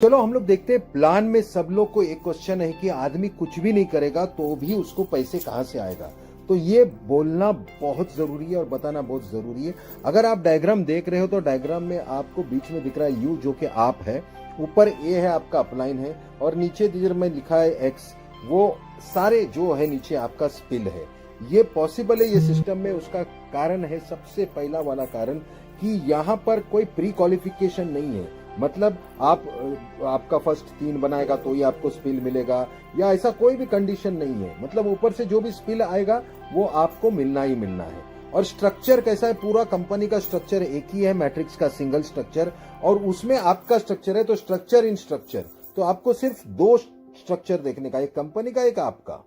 चलो हम लोग देखते हैं। प्लान में सब लोग को एक क्वेश्चन है कि आदमी कुछ भी नहीं करेगा तो भी उसको पैसे कहां से आएगा। तो ये बोलना बहुत जरूरी है और बताना बहुत जरूरी है। अगर आप डायग्राम देख रहे हो तो डायग्राम में आपको बीच में दिख रहा है यू, जो कि आप है, ऊपर ए है, आपका अपलाइन है, और नीचे जिधर में लिखा है एक्स, वो सारे जो है नीचे आपका स्पिल है। ये पॉसिबल है ये सिस्टम में। उसका कारण है, सबसे पहला वाला कारण, कि यहाँ पर कोई प्री क्वालिफिकेशन नहीं है। मतलब आपका फर्स्ट 3 बनाएगा तो ही आपको स्पिल मिलेगा, या ऐसा कोई भी कंडीशन नहीं है। मतलब ऊपर से जो भी स्पिल आएगा वो आपको मिलना ही मिलना है। और स्ट्रक्चर कैसा है, पूरा कंपनी का स्ट्रक्चर एक ही है, मैट्रिक्स का सिंगल स्ट्रक्चर, और उसमें आपका स्ट्रक्चर है। तो स्ट्रक्चर इन स्ट्रक्चर, तो आपको सिर्फ 2 स्ट्रक्चर देखने का, एक कंपनी का, एक आपका।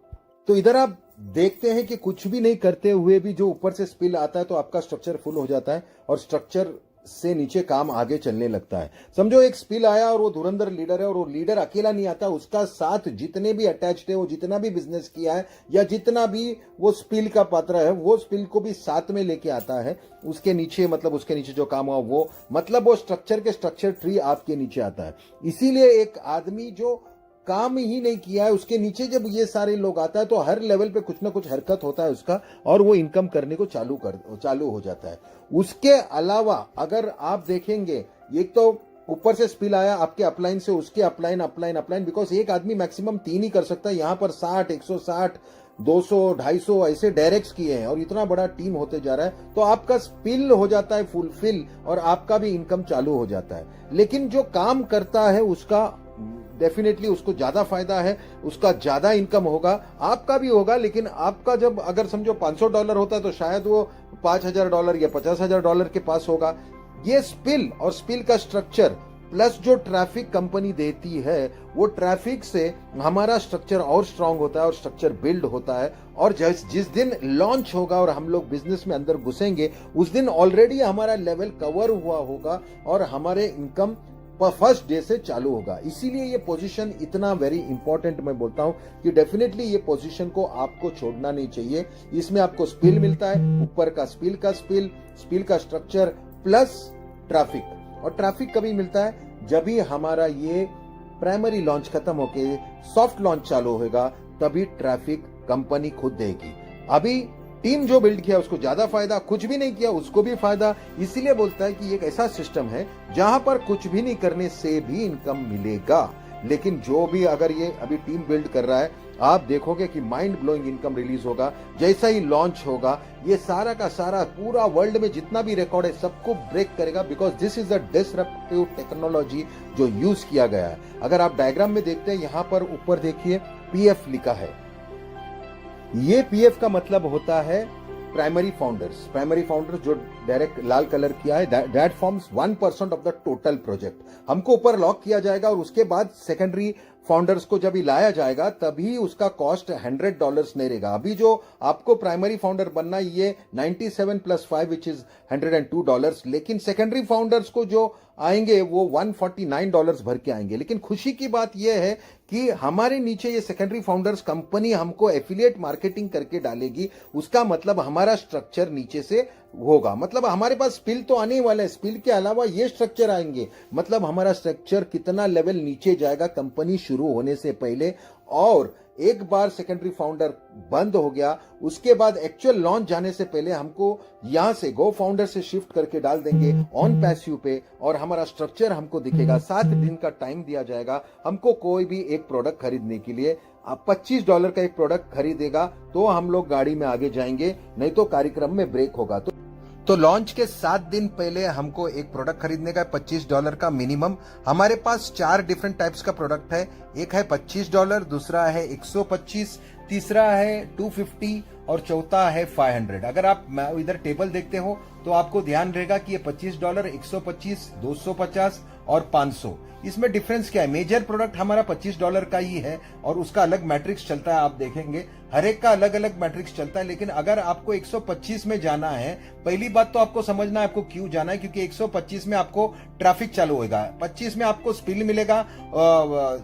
तो इधर आप देखते हैं कि कुछ भी नहीं करते हुए भी जो ऊपर से स्पिल आता है तो आपका स्ट्रक्चर फुल हो जाता है और स्ट्रक्चर से नीचे काम आगे चलने लगता है। समझो एक स्पिल आया और वो धुरंधर लीडर है, और वो लीडर अकेला नहीं आता, उसका साथ जितने भी अटैच्ड है, वो जितना भी बिजनेस किया है या जितना भी वो स्पिल का पात्र है, वो स्पिल को भी साथ में लेके आता है। उसके नीचे, मतलब उसके नीचे जो काम हुआ वो, मतलब वो स्ट्रक्चर के स्ट्रक्चर ट्री आपके नीचे आता है। इसीलिए एक आदमी जो काम ही नहीं किया है, उसके नीचे जब ये सारे लोग आता है तो हर लेवल पे कुछ ना कुछ हरकत होता है उसका, और वो इनकम करने को चालू हो जाता है। उसके अलावा अगर आप देखेंगे, एक तो ऊपर से स्पिल आया आपके अपलाइन से, उसके अपलाइन, बिकॉज एक आदमी मैक्सिमम 3 ही कर सकता है। यहां पर 60, 160, 200, 250 ऐसे डायरेक्ट्स किए हैं, और इतना बड़ा टीम होते जा रहा है, तो आपका स्पिल हो जाता है फुलफिल, और आपका भी इनकम चालू हो जाता है। लेकिन जो काम करता है उसका डेफिनेटली उसको ज्यादा फायदा है, उसका ज्यादा इनकम होगा, आपका भी होगा। लेकिन आपका जब अगर समझो $500 होता है तो शायद वो $5,000 या $50,000 के पास होगा। ये स्पिल और स्पिल का स्ट्रक्चर प्लस जो ट्रैफिक कंपनी देती है, वो ट्रैफिक से हमारा स्ट्रक्चर और स्ट्रांग होता है और स्ट्रक्चर बिल्ड होता है। और जिस दिन लॉन्च होगा और हम लोग बिजनेस में अंदर घुसेंगे, उस दिन ऑलरेडी हमारा लेवल कवर हुआ होगा और हमारे इनकम फर्स्ट डे से चालू होगा। इसीलिए ये पोजीशन इतना वेरी इंपॉर्टेंट मैं बोलता हूं कि डेफिनेटली ये पोजीशन को आपको छोड़ना नहीं चाहिए। इसमें आपको स्पिल मिलता है, ऊपर का स्पिल का स्ट्रक्चर प्लस ट्रैफिक। और ट्रैफिक कभी मिलता है जब भी हमारा ये प्राइमरी लॉन्च खत्म होके सॉफ्ट लॉन्च चालू होगा, तभी ट्रैफिक कंपनी खुद देगी। अभी टीम जो बिल्ड किया उसको ज्यादा फायदा, कुछ भी नहीं किया उसको भी फायदा। इसीलिए बोलता है कि ये एक ऐसा सिस्टम है जहां पर कुछ भी नहीं करने से भी इनकम मिलेगा। लेकिन जो भी अगर ये अभी टीम बिल्ड कर रहा है, आप देखोगे कि माइंड ब्लोइंग इनकम रिलीज होगा जैसा ही लॉन्च होगा। ये सारा का सारा पूरा वर्ल्ड में जितना भी रिकॉर्ड है सबको ब्रेक करेगा, because this is a disruptive technology जो यूज किया गया है। अगर आप डायग्राम में देखते हैं, यहां पर ऊपर देखिए पीएफ लिखा है। ये पीएफ का मतलब होता है प्राइमरी फाउंडर्स जो डायरेक्ट लाल कलर किया है, that forms 1% of the total project. हमको ऊपर लॉक किया जाएगा और उसके बाद सेकेंडरी फाउंडर्स को जब लाया जाएगा तभी उसका कॉस्ट $100 नहीं रहेगा। अभी जो आपको प्राइमरी फाउंडर बनना है ये 97 + 5 विच इज $102, लेकिन सेकेंडरी फाउंडर्स को जो आएंगे वो $149 भर के आएंगे। लेकिन खुशी की बात यह है कि हमारे नीचे ये सेकेंडरी फाउंडर्स कंपनी हमको एफिलिएट मार्केटिंग करके डालेगी। उसका मतलब हमारा स्ट्रक्चर नीचे से होगा, मतलब हमारे पास स्पिल तो आने वाला है, स्पिल के अलावा ये स्ट्रक्चर आएंगे। मतलब हमारा स्ट्रक्चर कितना लेवल नीचे जाएगा कंपनी शुरू होने से पहले। और एक बार सेकेंडरी फाउंडर बंद हो गया, उसके बाद एक्चुअल लॉन्च जाने से पहले हमको यहां से गो फाउंडर से शिफ्ट करके डाल देंगे ऑन पैसिव पे, और हमारा स्ट्रक्चर हमको दिखेगा। 7 दिन का टाइम दिया जाएगा हमको कोई भी एक प्रोडक्ट खरीदने के लिए। आप $25 का एक प्रोडक्ट खरीदेगा तो हम लोग गाड़ी में आगे जाएंगे, नहीं तो कार्यक्रम में ब्रेक होगा। तो लॉन्च के 7 दिन पहले हमको एक प्रोडक्ट खरीदने का $25 का मिनिमम। हमारे पास 4 डिफरेंट टाइप्स का प्रोडक्ट है। एक है $25, दूसरा है 125, तीसरा है 250 और चौथा है 500। अगर आप इधर टेबल देखते हो तो आपको ध्यान रहेगा कि ये $25, 125, 250 और 500। इसमें डिफरेंस क्या है? मेजर प्रोडक्ट हमारा $25 का ही है और उसका अलग मैट्रिक्स चलता है। आप देखेंगे हर एक का अलग अलग मैट्रिक्स चलता है। लेकिन अगर आपको 125 में जाना है, पहली बात तो आपको समझना है आपको क्यों जाना है, क्योंकि 125 में आपको ट्रैफिक चालू होगा, 25 में आपको स्पिल मिलेगा,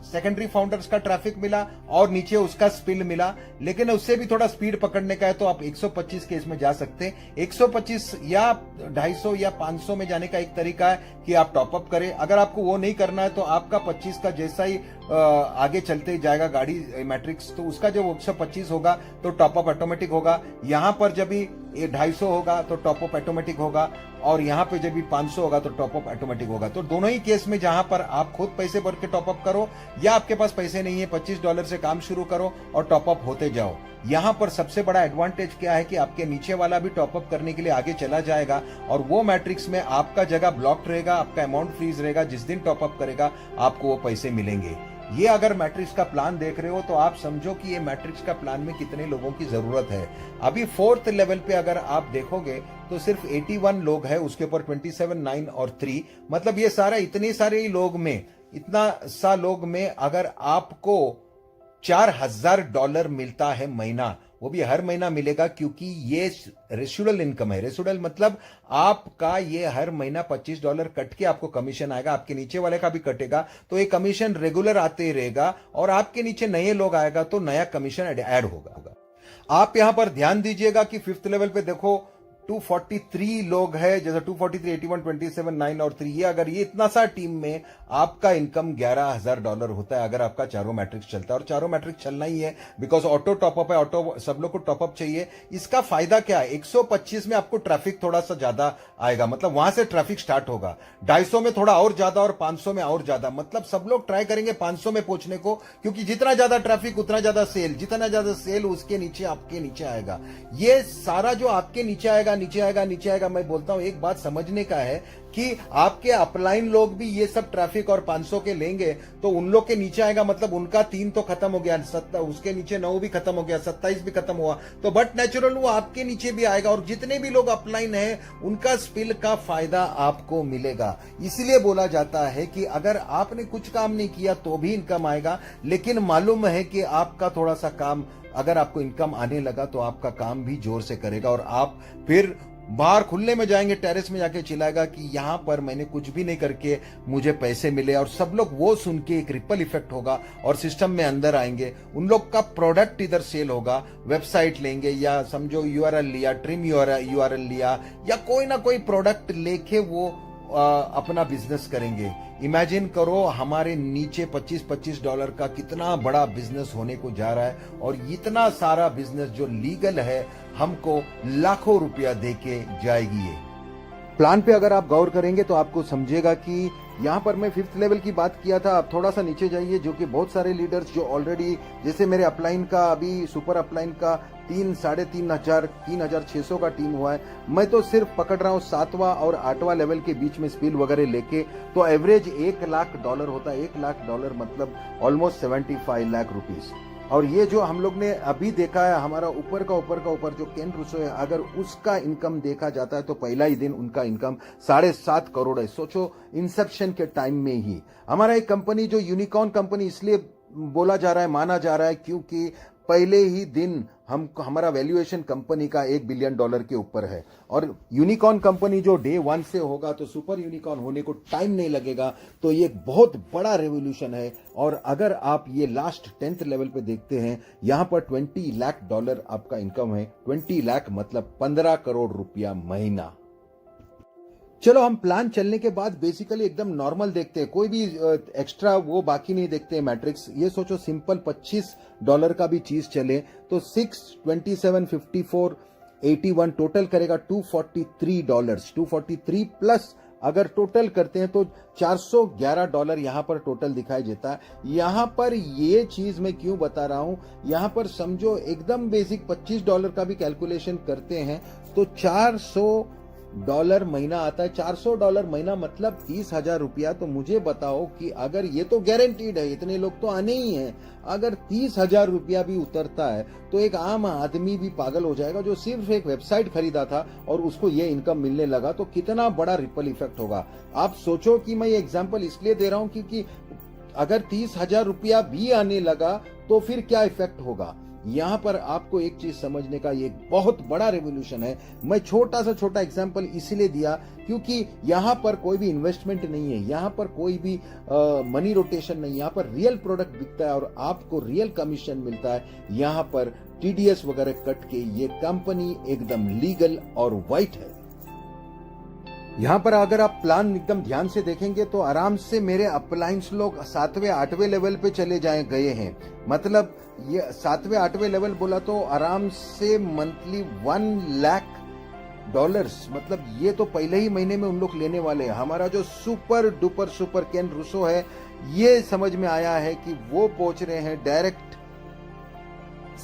सेकेंडरी फाउंडर्स का ट्रैफिक मिला और नीचे उसका स्पिल मिला। लेकिन उससे भी थोड़ा स्पीड पकड़ने का है तो आप 125 के इसमें जा सकते हैं। 125 या 250 या 500 में जाने का एक तरीका है कि आप टॉपअप करें। अगर आपको वो नहीं करना है तो आपका 25 का जैसा ही आगे चलते जाएगा गाड़ी मैट्रिक्स, तो उसका जब 125 होगा तो टॉपअप ऑटोमेटिक होगा। यहाँ पर जब भी 250 होगा तो टॉपअप ऑटोमेटिक होगा, और यहाँ पे जब भी 500 होगा तो टॉपअप ऑटोमेटिक होगा। तो दोनों ही केस में जहां पर आप खुद पैसे भर के टॉपअप करो या आपके पास पैसे नहीं है, $25 से काम शुरू करो और टॉपअप होते जाओ। यहां पर सबसे बड़ा एडवांटेज क्या है कि आपके नीचे वाला भी टॉपअप करने के लिए आगे चला जाएगा, और वो मैट्रिक्स में आपका जगह ब्लॉक्ड रहेगा, आपका अमाउंट फ्रीज रहेगा। जिस दिन टॉपअप करेगा आपको वो पैसे मिलेंगे। ये अगर मैट्रिक्स का प्लान देख रहे हो तो आप समझो कि ये मैट्रिक्स का प्लान में कितने लोगों की जरूरत है। अभी 4th लेवल पे अगर आप देखोगे तो सिर्फ 81 लोग हैं, उसके ऊपर 27, 9 और 3, मतलब ये सारा इतने सारे ही लोग में, इतना सा लोग में अगर आपको $4000 मिलता है महीना, वो भी हर महीना मिलेगा, क्योंकि ये रेसिडुअल इनकम है। रेसिडुअल मतलब आपका ये हर महीना $25 कट के आपको कमीशन आएगा, आपके नीचे वाले का भी कटेगा, तो ये कमीशन रेगुलर आते ही रहेगा, और आपके नीचे नए लोग आएगा तो नया कमीशन ऐड होगा। आप यहां पर ध्यान दीजिएगा कि 5th लेवल पे देखो 243 लोग हैं, जैसे 243, 81, 27, 9 और 3, ये अगर ये इतना सा टीम में आपका इनकम $11,000 होता है अगर आपका चारों मैट्रिक्स चलता है। और चारों मैट्रिक्स चलना ही है बिकॉज ऑटो टॉपअप है, ऑटो सब लोग को टॉपअप चाहिए। इसका फायदा क्या है, 125 में आपको ट्रैफिक थोड़ा सा ज्यादा आएगा, मतलब वहां से ट्रैफिक स्टार्ट होगा। 250 में थोड़ा और ज्यादा, और 500 में और ज्यादा, मतलब सब लोग ट्राई करेंगे 500 में पहुंचने को, क्योंकि जितना ज्यादा ट्रैफिक उतना ज्यादा सेल, जितना ज्यादा सेल उसके नीचे आपके नीचे आएगा। ये सारा जो आपके नीचे आएगा, मैं बोलता हूं एक बात समझने का है कि आपके अपलाइन लोग भी ये सब ट्रैफिक और 500 के लेंगे तो उन लोग के नीचे आएगा, मतलब उनका 3 तो खत्म हो गया, उसके नीचे 9 भी खत्म हो गया, 27 भी खत्म हुआ, तो बट नेचुरल वो आपके नीचे भी आएगा, और जितने भी लोग अपलाइन है उनका स्पिल का फायदा आपको मिलेगा। इसलिए बोला जाता है कि अगर आपने कुछ काम नहीं किया तो भी इनकम आएगा, लेकिन मालूम है कि आपका थोड़ा सा काम, अगर आपको इनकम आने लगा तो आपका काम भी जोर से करेगा, और आप फिर बाहर खुले में जाएंगे, टेरेस में जाके चिल्लाएगा कि यहां पर मैंने कुछ भी नहीं करके मुझे पैसे मिले, और सब लोग वो सुन के एक रिपल इफेक्ट होगा और सिस्टम में अंदर आएंगे। उन लोग का प्रोडक्ट इधर सेल होगा, वेबसाइट लेंगे, या समझो यूआरएल लिया, ट्रिम यूआरएल लिया, या कोई ना कोई प्रोडक्ट लेके वो अपना बिजनेस करेंगे। इमेजिन करो हमारे नीचे $25 का कितना बड़ा बिजनेस होने को जा रहा है, और इतना सारा बिजनेस जो लीगल है हमको लाखों रुपया देके जाएगी। ये प्लान पे अगर आप गौर करेंगे तो आपको समझेगा कि यहाँ पर मैं 5th लेवल की बात किया था। आप थोड़ा सा नीचे जाइए, जो कि बहुत सारे लीडर्स जो ऑलरेडी, जैसे मेरे अपलाइन का अभी सुपर अपलाइन का 3,600 का टीम हुआ है, मैं तो सिर्फ पकड़ रहा हूँ 7वां और 8वां लेवल के बीच में स्पिल वगैरह लेके, तो एवरेज $1,00,000 होता है। $1,00,000 मतलब ऑलमोस्ट 75 लाख रुपीज। और ये जो हम लोग ने अभी देखा है, हमारा ऊपर का जो केन रूसो है, अगर उसका इनकम देखा जाता है तो पहला ही दिन उनका इनकम 7.5 करोड़ है। सोचो इंसेप्शन के टाइम में ही। हमारा एक कंपनी जो यूनिकॉर्न कंपनी इसलिए बोला जा रहा है, माना जा रहा है, क्योंकि पहले ही दिन हमारा वैल्यूएशन कंपनी का $1 बिलियन के ऊपर है, और यूनिकॉर्न कंपनी जो डे 1 से होगा तो सुपर यूनिकॉर्न होने को टाइम नहीं लगेगा। तो ये बहुत बड़ा रेवोल्यूशन है। और अगर आप ये लास्ट 10th लेवल पे देखते हैं, यहां पर $20 लाख आपका इनकम है। 20 लाख मतलब 15 करोड़ रुपया महीना। चलो हम प्लान चलने के बाद बेसिकली एकदम नॉर्मल देखते हैं, कोई भी एक्स्ट्रा वो बाकी नहीं देखते हैं मैट्रिक्स। ये सोचो सिंपल $25 का भी चीज चले तो 6, 27, 54, 81 टोटल करेगा $243। 243 प्लस अगर टोटल करते हैं तो $411 यहां पर टोटल दिखाई देता है। यहां पर ये चीज मैं क्यों बता रहा हूं, यहां पर समझो एकदम बेसिक $25 का भी कैलकुलेशन करते हैं तो $400 महीना आता है। $400 महीना मतलब 30,000 रुपया। तो मुझे बताओ कि अगर ये तो गारंटीड है, इतने लोग तो आने ही हैं, अगर 30,000 रुपया भी उतरता है तो एक आम आदमी भी पागल हो जाएगा जो सिर्फ एक वेबसाइट खरीदा था और उसको ये इनकम मिलने लगा, तो कितना बड़ा रिपल इफेक्ट होगा। आप सोचो कि मैं ये एग्जाम्पल इसलिए दे रहा हूं क्योंकि अगर 30,000 रुपया भी आने लगा तो फिर क्या इफेक्ट होगा। यहाँ पर आपको एक चीज समझने का, ये एक बहुत बड़ा रेवोल्यूशन है। मैं छोटा सा छोटा एग्जांपल इसलिए दिया क्योंकि यहाँ पर कोई भी इन्वेस्टमेंट नहीं है, यहाँ पर कोई भी मनी रोटेशन नहीं, यहाँ पर रियल प्रोडक्ट बिकता है और आपको रियल कमीशन मिलता है। यहाँ पर टीडीएस वगैरह कट के ये कंपनी एकदम लीगल और वाइट है। यहाँ पर अगर आप प्लान एकदम ध्यान से देखेंगे तो आराम से मेरे अपलायंस लोग 7वें 8वें लेवल पे चले गए हैं। मतलब ये 7वें 8वें लेवल बोला तो आराम से मंथली $1 लाख, मतलब ये तो पहले ही महीने में उन लोग लेने वाले हैं। हमारा जो सुपर डुपर सुपर केन रूसो है, ये समझ में आया है कि वो पहुंच रहे हैं डायरेक्ट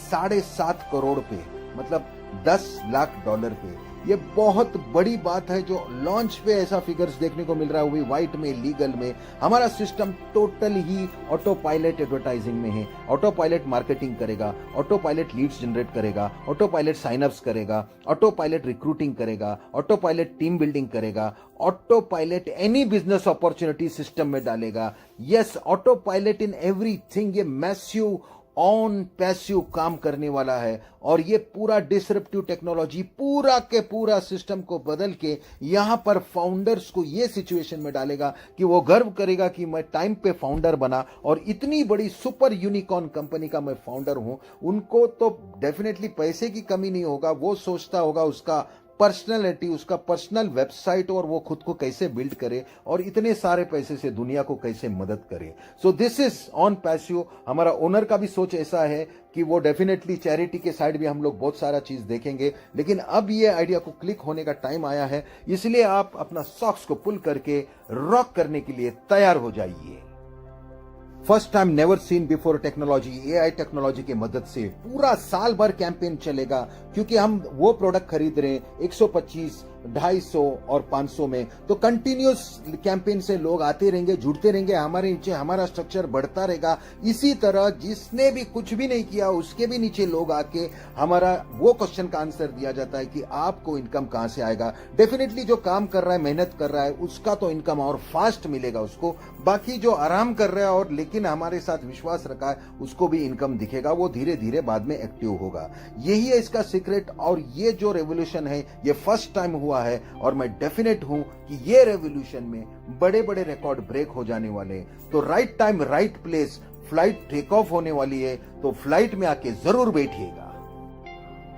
$7.5 करोड़ पे, मतलब $10 लाख पे। ये बहुत बड़ी बात है जो लॉन्च पे ऐसा फिगर्स देखने को मिल रहा है, वो भी व्हाइट में, लीगल में। हमारा सिस्टम टोटल ही ऑटो पायलट एडवर्टाइजिंग में है। ऑटो पायलट मार्केटिंग करेगा, ऑटो पायलट लीड्स जनरेट करेगा, ऑटो पायलट साइनअप्स करेगा, ऑटो पायलट रिक्रूटिंग करेगा, ऑटो पायलट टीम बिल्डिंग करेगा, auto pilot any business opportunity system में डालेगा। Yes, auto pilot in everything. ये मैसिव ऑन पैसिव काम करने वाला है और ये पूरा डिसरप्टिव टेक्नोलॉजी पूरा के पूरा सिस्टम को बदल के यहां पर फाउंडर्स को ये सिचुएशन में डालेगा कि वो गर्व करेगा कि मैं टाइम पे फाउंडर बना और इतनी बड़ी सुपर यूनिकॉर्न कंपनी का मैं फाउंडर हूं। उनको तो डेफिनेटली पैसे की कमी नहीं होगा, वो सोचता होगा उसका पर्सनैलिटी, उसका पर्सनल वेबसाइट और वो खुद को कैसे बिल्ड करे और इतने सारे पैसे से दुनिया को कैसे मदद करे। So this is on passive. हमारा ओनर का भी सोच ऐसा है कि वो डेफिनेटली चैरिटी के साइड भी हम लोग बहुत सारा चीज देखेंगे, लेकिन अब ये आइडिया को क्लिक होने का टाइम आया है, इसलिए आप अपना सॉक्स को पुल करके रॉक करने के लिए तैयार हो जाइए। First time never seen before technology, AI technology की मदद से पूरा साल भर कैंपेन चलेगा, क्योंकि हम वो प्रोडक्ट खरीद रहे हैं 125, 250 और 500 में। तो कंटिन्यूस कैंपेन से लोग आते रहेंगे, जुड़ते रहेंगे हमारे नीचे, हमारा स्ट्रक्चर बढ़ता रहेगा। इसी तरह जिसने भी कुछ भी नहीं किया उसके भी नीचे लोग आके हमारा वो क्वेश्चन का आंसर दिया जाता है कि आपको इनकम कहां से आएगा। डेफिनेटली जो काम कर रहा है, मेहनत कर रहा है, उसका तो इनकम और फास्ट मिलेगा उसको। बाकी जो आराम कर रहा है और लेकिन हमारे साथ विश्वास रखा है, उसको भी इनकम दिखेगा, वो धीरे धीरे बाद में एक्टिव होगा। यही है इसका सीक्रेट। और ये जो रेवोल्यूशन है ये फर्स्ट टाइम हुआ है और मैं डेफिनेट हूं कि ये रेवोल्यूशन में बड़े बड़े रिकॉर्ड ब्रेक हो जाने वाले। तो right time right place, flight take off होने वाली है, तो फ्लाइट में आके जरूर बैठिएगा।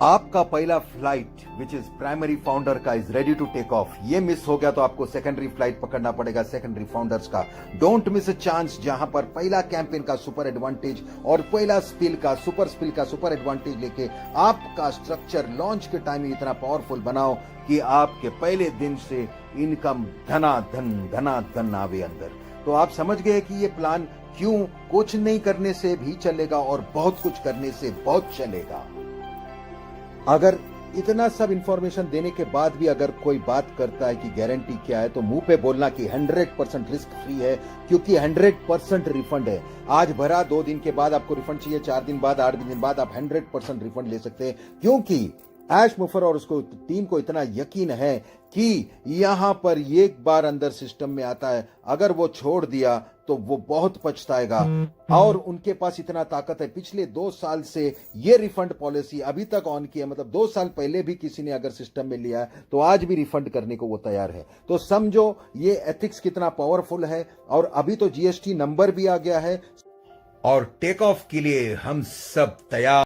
आपका पहला flight which is primary founder का is ready to take off. ये मिस हो गया तो आपको सेकेंडरी फ्लाइट पकड़ना पड़ेगा, सेकेंडरी फाउंडर्स का। डोंट मिस अ चांस, जहां पर पहला कैंपेन का सुपर एडवांटेज और पहला स्पिल का सुपर एडवांटेज लेके आपका स्ट्रक्चर लॉन्च के टाइम इतना पावरफुल बनाओ कि आपके पहले दिन से इनकम धनाधन आवे अंदर। तो आप समझ गए कि ये प्लान क्यों कुछ नहीं करने से भी चलेगा और बहुत कुछ करने से बहुत चलेगा। अगर इतना सब इंफॉर्मेशन देने के बाद भी अगर कोई बात करता है कि गारंटी क्या है, तो मुंह पे बोलना कि 100% रिस्क फ्री है, क्योंकि 100% रिफंड है। आज भरा 2 दिन के बाद आपको रिफंड चाहिए, 4 दिन बाद, 8 दिन बाद आप 100% रिफंड ले सकते हैं, क्योंकि ऐश मुफर और उसको टीम को इतना यकीन है कि यहां पर एक बार अंदर सिस्टम में आता है, अगर वो छोड़ दिया तो वो बहुत पछताएगा। और उनके पास इतना ताकत है, पिछले 2 साल से ये रिफंड पॉलिसी अभी तक ऑन की है। मतलब 2 साल पहले भी किसी ने अगर सिस्टम में लिया है तो आज भी रिफंड करने को वो तैयार है। तो समझो ये एथिक्स कितना पावरफुल है। और अभी तो जीएसटी नंबर भी आ गया है और टेक ऑफ के लिए हम सब तैयार।